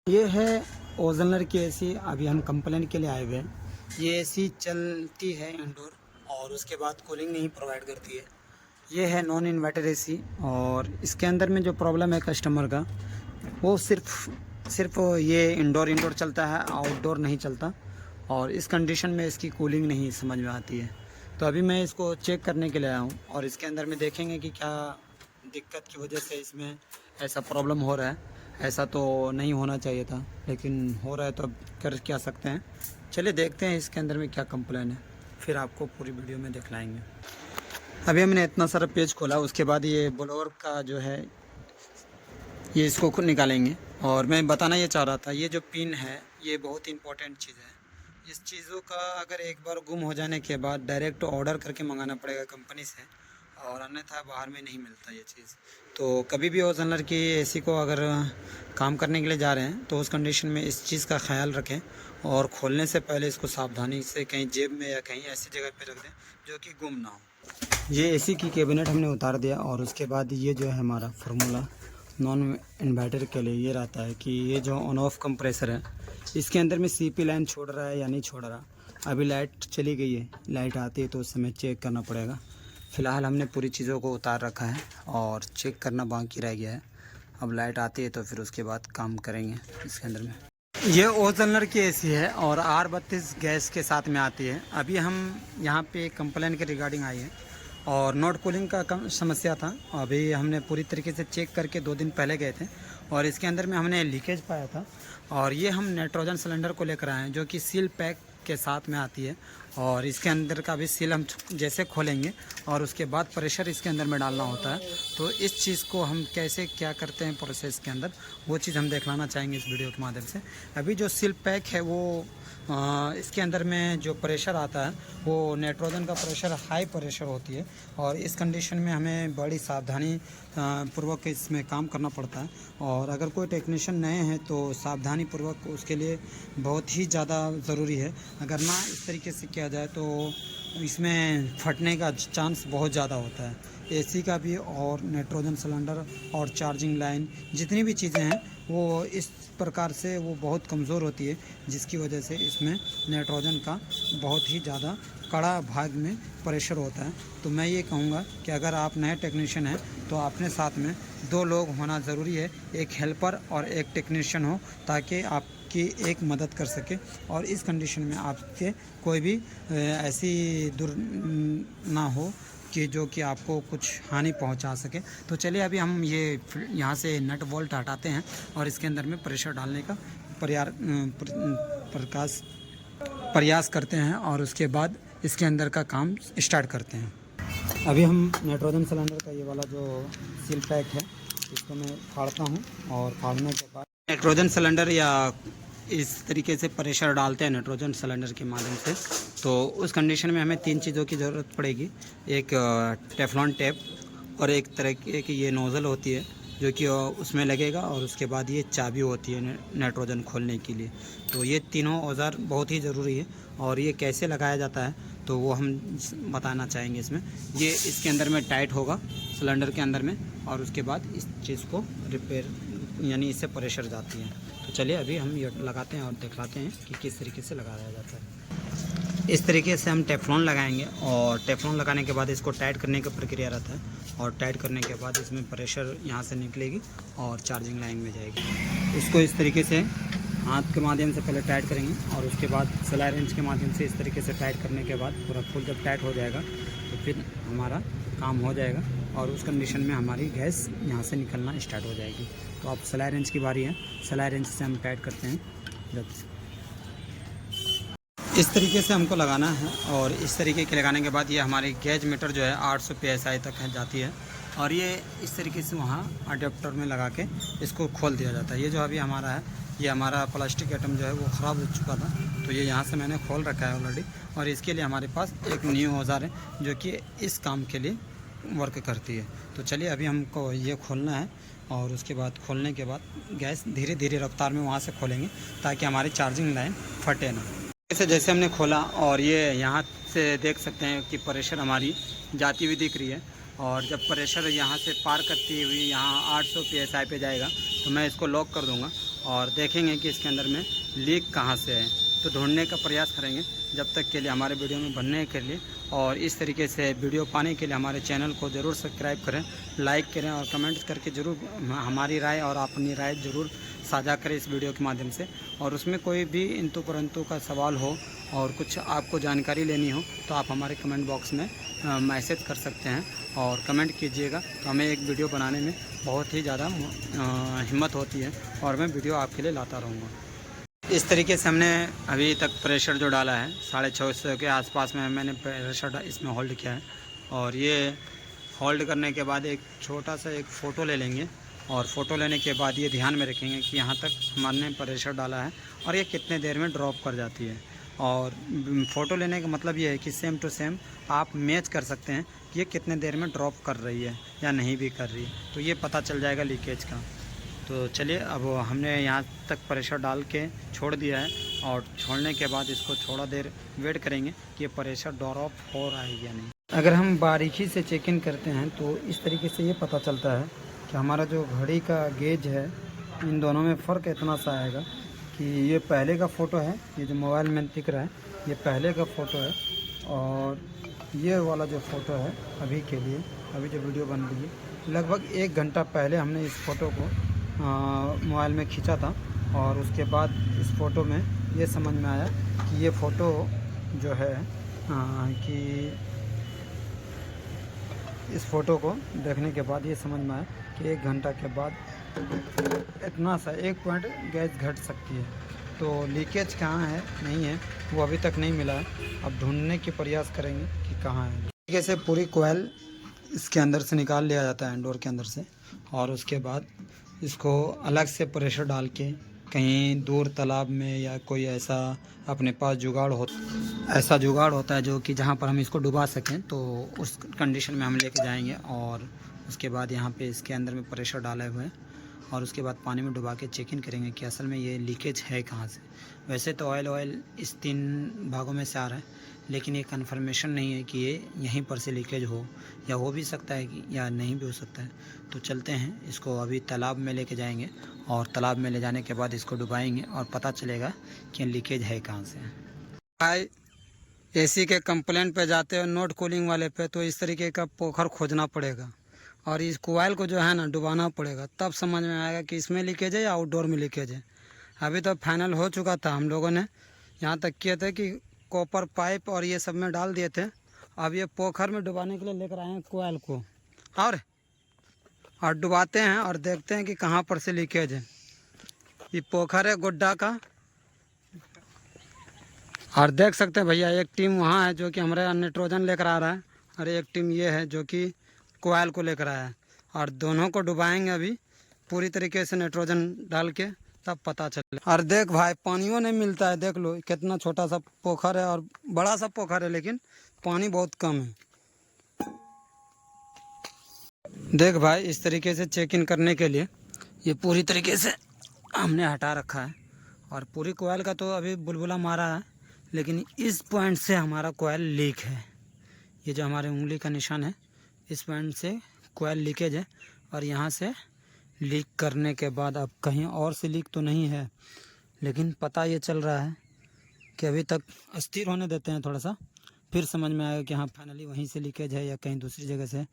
ये है ओजनर की एसी। अभी हम कंप्लेंट के लिए आए हुए हैं। ये एसी चलती है इंडोर और उसके बाद कूलिंग नहीं प्रोवाइड करती है। ये है नॉन इन्वर्टर एसी और इसके अंदर में जो प्रॉब्लम है कस्टमर का वो सिर्फ ये इंडोर चलता है, आउटडोर नहीं चलता। और इस कंडीशन में इसकी कूलिंग नहीं समझ में आती है। तो अभी मैं इसको चेक करने के लिए आया हूँ और इसके अंदर में देखेंगे कि क्या दिक्कत की वजह से इसमें ऐसा प्रॉब्लम हो रहा है। ऐसा तो नहीं होना चाहिए था, लेकिन हो रहा है तो अब कर क्या सकते हैं। चलिए देखते हैं इसके अंदर में क्या कंप्लेन है, फिर आपको पूरी वीडियो में दिखलाएंगे। अभी हमने इतना सारा पेज खोला, उसके बाद ये ब्लोअर का जो है ये इसको खुद निकालेंगे। और मैं बताना ये चाह रहा था, ये जो पिन है ये बहुत इंपॉर्टेंट चीज़ है। इस चीज़ों का अगर एक बार गुम हो जाने के बाद डायरेक्ट ऑर्डर करके मंगाना पड़ेगा कंपनी से, और अन्यथा बाहर में नहीं मिलता ये चीज़। तो कभी भी ओजनर की एसी को अगर काम करने के लिए जा रहे हैं तो उस कंडीशन में इस चीज़ का ख्याल रखें और खोलने से पहले इसको सावधानी से कहीं जेब में या कहीं ऐसी जगह पे रख दें जो कि गुम ना हो। ये एसी की कैबिनेट हमने उतार दिया और उसके बाद ये जो है हमारा फार्मूला नॉन इन्वर्टर के लिए ये रहता है कि ये जो ऑन ऑफ कंप्रेसर है इसके अंदर में सीपी लाइन छोड़ रहा है या नहीं छोड़ रहा। अभी लाइट चली गई है, लाइट आती है तो उस समय चेक करना पड़ेगा। फ़िलहाल हमने पूरी चीज़ों को उतार रखा है और चेक करना बाकी रह गया है। अब लाइट आती है तो फिर उसके बाद काम करेंगे इसके अंदर में। ये ओजनर की एसी है और R32 गैस के साथ में आती है। अभी हम यहाँ पे कंप्लेन के रिगार्डिंग आए हैं और नॉट कूलिंग का कम समस्या था। अभी हमने पूरी तरीके से चेक करके 2 दिन पहले गए थे और इसके अंदर में हमने लीकेज पाया था। और ये हम नाइट्रोजन सिलेंडर को लेकर आए हैं जो कि सील पैक के साथ में आती है। और इसके अंदर का भी सील हम जैसे खोलेंगे और उसके बाद प्रेशर इसके अंदर में डालना होता है। तो इस चीज़ को हम कैसे क्या करते हैं प्रोसेस के अंदर, वो चीज़ हम दिखलाना चाहेंगे इस वीडियो के माध्यम से। अभी जो सील पैक है वो इसके अंदर में जो प्रेशर आता है वो नाइट्रोजन का प्रेशर हाई प्रेशर होती है और इस कंडीशन में हमें बड़ी सावधानी पूर्वक इसमें काम करना पड़ता है। और अगर कोई टेक्नीशियन नए हैं तो सावधानी पूर्वक उसके लिए बहुत ही ज़्यादा ज़रूरी है। अगर ना इस तरीके से किया जाए तो इसमें फटने का चांस बहुत ज़्यादा होता है। एसी का भी और नाइट्रोजन सिलेंडर और चार्जिंग लाइन जितनी भी चीज़ें हैं वो इस प्रकार से वो बहुत कमज़ोर होती है, जिसकी वजह से इसमें नाइट्रोजन का बहुत ही ज़्यादा कड़ा भाग में प्रेशर होता है। तो मैं ये कहूँगा कि अगर आप नए टेक्नीशियन हैं तो अपने साथ में 2 लोग होना ज़रूरी है, एक हेल्पर और एक टेक्नीशियन हो, ताकि आपकी एक मदद कर सके और इस कंडीशन में आपके कोई भी ऐसी ना हो कि जो कि आपको कुछ हानि पहुंचा सके। तो चलिए अभी हम ये यहाँ से नट बोल्ट हटाते हैं और इसके अंदर में प्रेशर डालने का प्रयास करते हैं और उसके बाद इसके अंदर का काम स्टार्ट करते हैं। अभी हम नाइट्रोजन सिलेंडर का ये वाला जो सील पैक है इसको मैं फाड़ता हूँ और फाड़ने के बाद नाइट्रोजन सिलेंडर या इस तरीके से प्रेशर डालते हैं नाइट्रोजन सिलेंडर के माध्यम से। तो उस कंडीशन में हमें 3 चीज़ों की ज़रूरत पड़ेगी। एक टेफ्लॉन टेप और एक तरह की ये नोज़ल होती है जो कि उसमें लगेगा, और उसके बाद ये चाबी होती है नाइट्रोजन खोलने के लिए। तो ये तीनों औजार बहुत ही ज़रूरी है और ये कैसे लगाया जाता है तो वो हम बताना चाहेंगे इसमें। ये इसके अंदर में टाइट होगा सिलेंडर के अंदर में और उसके बाद इस चीज़ को रिपेयर यानी इससे प्रेशर जाती है। तो चलिए अभी हम ये लगाते हैं और दिखलाते हैं कि किस तरीके से लगाया जाता है। इस तरीके से हम टेफ्लॉन लगाएंगे और टेफ्लॉन लगाने के बाद इसको टाइट करने का प्रक्रिया रहता है और टाइट करने के बाद इसमें प्रेशर यहाँ से निकलेगी और चार्जिंग लाइन में जाएगी। इसको इस तरीके से हाथ के माध्यम से पहले टाइट करेंगे और उसके बाद सिलाई रेंच के माध्यम से इस तरीके से टाइट करने के बाद पूरा फुल जब टाइट हो जाएगा तो फिर हमारा काम हो जाएगा और उस कंडीशन में हमारी गैस यहाँ से निकलना स्टार्ट हो जाएगी। तो अब सिलाई रेंच की बारी है, सिलाई रेंच से हम टाइट करते हैं। जब इस तरीके से हमको लगाना है और इस तरीके के लगाने के बाद ये हमारी गेज मीटर जो है 800 PSI तक जाती है और ये इस तरीके से वहाँ अडेप्टर में लगा के इसको खोल दिया जाता है। ये जो अभी हमारा है ये हमारा प्लास्टिक आइटम जो है वो ख़राब हो चुका था, तो ये यहाँ से मैंने खोल रखा है ऑलरेडी। और इसके लिए हमारे पास एक न्यू औजार है जो कि इस काम के लिए वर्क करती है। तो चलिए अभी हमको ये खोलना है और उसके बाद खोलने के बाद गैस धीरे धीरे रफ्तार में वहाँ से खोलेंगे ताकि हमारी चार्जिंग लाइन फटे ना। जैसे हमने खोला और ये यहाँ से देख सकते हैं कि प्रेशर हमारी जाती हुई दिख रही है और जब प्रेशर यहाँ से पार करती हुई यहाँ 800 PSI पे जाएगा तो मैं इसको लॉक कर दूँगा और देखेंगे कि इसके अंदर में लीक कहाँ से है। तो ढूंढने का प्रयास करेंगे जब तक के लिए हमारे वीडियो में बनने के लिए। और इस तरीके से वीडियो पाने के लिए हमारे चैनल को ज़रूर सब्सक्राइब करें, लाइक करें और कमेंट्स करके ज़रूर हमारी राय और अपनी राय ज़रूर साझा करें इस वीडियो के माध्यम से। और उसमें कोई भी इंतु परंतु का सवाल हो और कुछ आपको जानकारी लेनी हो तो आप हमारे कमेंट बॉक्स में मैसेज कर सकते हैं और कमेंट कीजिएगा। तो हमें एक वीडियो बनाने में बहुत ही ज़्यादा हिम्मत होती है और मैं वीडियो आपके लिए लाता रहूँगा। इस तरीके से हमने अभी तक प्रेशर जो डाला है 650 के आसपास में मैंने प्रेशर इसमें होल्ड किया है। और ये होल्ड करने के बाद एक छोटा सा एक फ़ोटो ले लेंगे और फ़ोटो लेने के बाद ये ध्यान में रखेंगे कि यहाँ तक हमने प्रेशर डाला है और ये कितने देर में ड्रॉप कर जाती है। और फ़ोटो लेने का मतलब ये है कि सेम टू सेम आप मैच कर सकते हैं कि ये कितने देर में ड्रॉप कर रही है या नहीं भी कर रही है, तो ये पता चल जाएगा लीकेज का। तो चलिए अब हमने यहाँ तक प्रेशर डाल के छोड़ दिया है और छोड़ने के बाद इसको थोड़ा देर वेट करेंगे कि ये प्रेशर ड्रॉप हो रहा है या नहीं। अगर हम बारीकी से चेक इन करते हैं तो इस तरीके से ये पता चलता है कि हमारा जो घड़ी का गेज है इन दोनों में फ़र्क इतना सा आएगा कि ये पहले का फ़ोटो है, ये जो मोबाइल में दिख रहा है ये पहले का फ़ोटो है और ये वाला जो फ़ोटो है अभी के लिए, अभी जो वीडियो बन रही है लगभग 1 घंटा पहले हमने इस फ़ोटो को मोबाइल में खींचा था। और उसके बाद इस फ़ोटो में ये समझ में आया कि ये फ़ोटो जो है कि इस फ़ोटो को देखने के बाद ये समझ में आया कि 1 घंटा के बाद इतना सा 1 पॉइंट गैस घट सकती है। तो लीकेज कहाँ है नहीं है वो अभी तक नहीं मिला है, अब ढूंढने के प्रयास करेंगे कि कहाँ है। तरीके से पूरी कोयल इसके अंदर से निकाल लिया जाता है इंडोर के अंदर से और उसके बाद इसको अलग से प्रेशर डाल के कहीं दूर तालाब में या कोई ऐसा अपने पास ऐसा जुगाड़ होता है जो कि जहाँ पर हम इसको डुबा सकें, तो उस कंडीशन में हम लेके जाएंगे। और उसके बाद यहाँ पे इसके अंदर में प्रेशर डाले हुए हैं और उसके बाद पानी में डुबा के चेक इन करेंगे कि असल में ये लीकेज है कहाँ से। वैसे तो ऑयल इस 3 भागों में से आ रहा है, लेकिन ये कन्फर्मेशन नहीं है कि ये यहीं पर से लीकेज हो या हो भी सकता है कि या नहीं भी हो सकता है। तो चलते हैं, इसको अभी तालाब में लेके जाएंगे और तालाब में ले जाने के बाद इसको डुबाएंगे और पता चलेगा कि लीकेज है कहाँ से। भाई एसी के कंप्लेंट पे जाते हो नोट कूलिंग वाले पे, तो इस तरीके का पोखर खोजना पड़ेगा और इस कोयल को जो है ना डुबाना पड़ेगा, तब समझ में आएगा कि इसमें लीकेज है या आउटडोर में लीकेज है। अभी तो फाइनल हो चुका था, हम लोगों ने यहाँ तक किए थे कि कॉपर पाइप और ये सब में डाल दिए थे। अब ये पोखर में डुबाने के लिए लेकर आए हैं कोयल को और डुबाते हैं और देखते हैं कि कहाँ पर से लीकेज है। ये पोखर है गुड्डा का और देख सकते हैं भैया एक टीम वहाँ है जो कि हमारे नाइट्रोजन लेकर आ रहा है और एक टीम ये है जो कि कोयल को लेकर आया है और दोनों को डुबाएंगे अभी पूरी तरीके से नाइट्रोजन डाल के, तब पता चले। और देख भाई पानियों नहीं मिलता है, देख लो कितना छोटा सा पोखर है और बड़ा सा पोखर है लेकिन पानी बहुत कम है। देख भाई इस तरीके से चेक इन करने के लिए ये पूरी तरीके से हमने हटा रखा है और पूरी कोयल का तो अभी बुलबुला मारा है, लेकिन इस पॉइंट से हमारा कोयल लीक है। ये जो हमारे उंगली का निशान है इस पॉइंट से कोयल लीकेज है और यहाँ से लीक करने के बाद अब कहीं और से लीक तो नहीं है, लेकिन पता ये चल रहा है कि अभी तक अस्थिर होने देते हैं थोड़ा सा, फिर समझ में आएगा कि हाँ फाइनली वहीं से लीकेज है या कहीं दूसरी जगह से।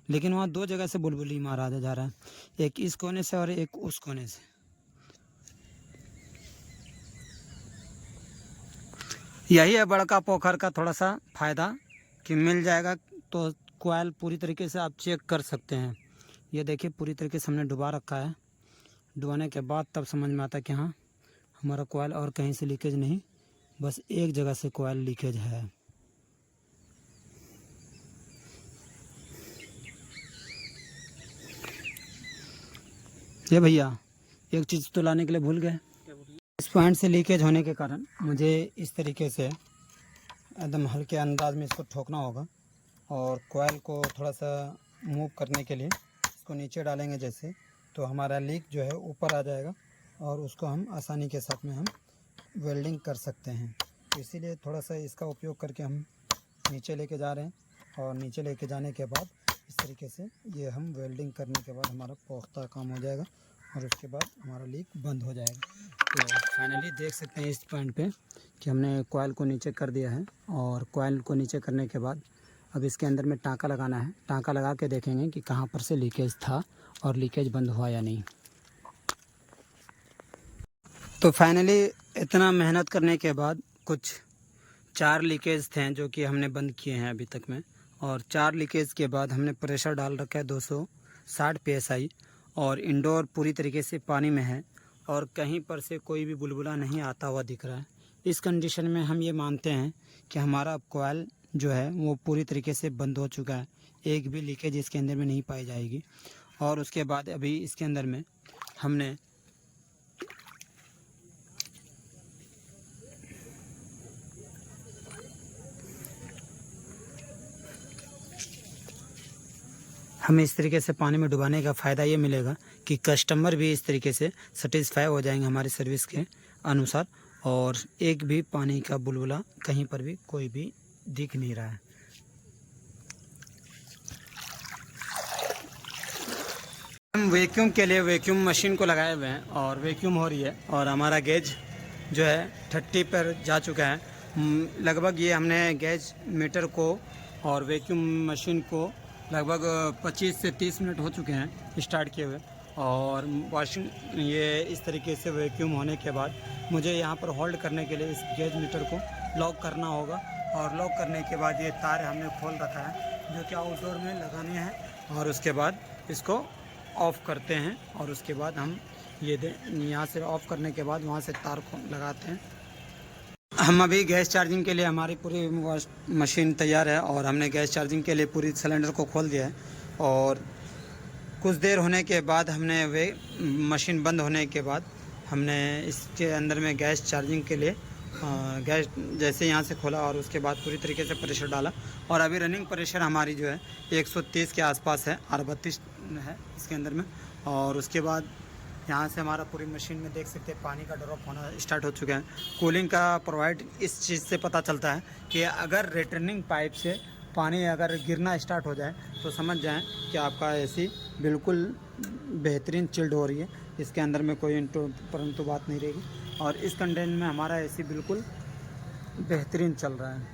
लेकिन वहाँ 2 जगह से बुलबुली मारा जा रहा है, एक इस कोने से और एक उस कोने से। यही है बड़का पोखर का थोड़ा सा फ़ायदा कि मिल जाएगा तो कोयल पूरी तरीके से आप चेक कर सकते हैं। ये देखिए पूरी तरीके से हमने डुबा रखा है, डुबाने के बाद तब समझ में आता है कि हाँ हमारा कोयल और कहीं से लीकेज नहीं, बस एक जगह से कोयल लीकेज है। ये भैया एक चीज़ तो लाने के लिए भूल गए, इस पॉइंट से लीकेज होने के कारण मुझे इस तरीके से एकदम हल्के अंदाज में इसको ठोकना होगा और कोयल को थोड़ा सा मूव करने के लिए इसको नीचे डालेंगे जैसे, तो हमारा लीक जो है ऊपर आ जाएगा और उसको हम आसानी के साथ में हम वेल्डिंग कर सकते हैं। तो इसीलिए थोड़ा सा इसका उपयोग करके हम नीचे लेके जा रहे हैं और नीचे लेके जाने के बाद इस तरीके से ये हम वेल्डिंग करने के बाद हमारा पुख्ता काम हो जाएगा और उसके बाद हमारा लीक बंद हो जाएगा। तो फाइनली देख सकते हैं इस पॉइंट पे कि हमने कॉइल को नीचे कर दिया है, और कॉइल को नीचे करने के बाद अब इसके अंदर में टाँका लगाना है। टाँका लगा के देखेंगे कि कहाँ पर से लीकेज था और लीकेज बंद हुआ या नहीं। तो फाइनली इतना मेहनत करने के बाद कुछ 4 लीकेज थे जो कि हमने बंद किए हैं अभी तक में, और 4 लीकेज के बाद हमने प्रेशर डाल रखा है 260 psi, और इंडोर पूरी तरीके से पानी में है और कहीं पर से कोई भी बुलबुला नहीं आता हुआ दिख रहा है। इस कंडीशन में हम ये मानते हैं कि हमारा कॉइल जो है वो पूरी तरीके से बंद हो चुका है, एक भी लीकेज इसके अंदर में नहीं पाई जाएगी। और उसके बाद अभी इसके अंदर में हमने हमें इस तरीके से पानी में डुबाने का फ़ायदा ये मिलेगा कि कस्टमर भी इस तरीके से सेटिस्फाई हो जाएंगे हमारी सर्विस के अनुसार, और एक भी पानी का बुलबुला कहीं पर भी कोई भी दिख नहीं रहा है। हम वैक्यूम के लिए वैक्यूम मशीन को लगाए हुए हैं और वैक्यूम हो रही है, और हमारा गेज जो है 30 पर जा चुका है लगभग। ये हमने गेज मीटर को और वैक्यूम मशीन को लगभग 25 से 30 मिनट हो चुके हैं स्टार्ट किए हुए। और वॉशिंग ये इस तरीके से वैक्यूम होने के बाद मुझे यहाँ पर होल्ड करने के लिए इस गेज मीटर को लॉक करना होगा, और लॉक करने के बाद ये तार हमने खोल रखा है जो कि आउटडोर में लगाने हैं, और उसके बाद इसको ऑफ़ करते हैं, और उसके बाद हम ये यहाँ से ऑफ़ करने के बाद वहाँ से तार को लगाते हैं। हम अभी गैस चार्जिंग के लिए हमारी पूरी मशीन तैयार है, और हमने गैस चार्जिंग के लिए पूरी सिलेंडर को खोल दिया है। और कुछ देर होने के बाद हमने वे मशीन बंद होने के बाद हमने इसके अंदर में गैस चार्जिंग के लिए गैस जैसे यहाँ से खोला और उसके बाद पूरी तरीके से प्रेशर डाला, और अभी रनिंग प्रेशर हमारी जो है 130 के आसपास है, और 32 है इसके अंदर में। और उसके बाद यहाँ से हमारा पूरी मशीन में देख सकते हैं पानी का ड्रॉप होना स्टार्ट हो चुका है। कूलिंग का प्रोवाइड इस चीज़ से पता चलता है कि अगर रिटर्निंग पाइप से पानी अगर गिरना स्टार्ट हो जाए तो समझ जाएं कि आपका एसी बिल्कुल बेहतरीन चिल्ड हो रही है, इसके अंदर में कोई परंतु बात नहीं रहेगी। और इस कंडीशन में हमारा एसी बिल्कुल बेहतरीन चल रहा है।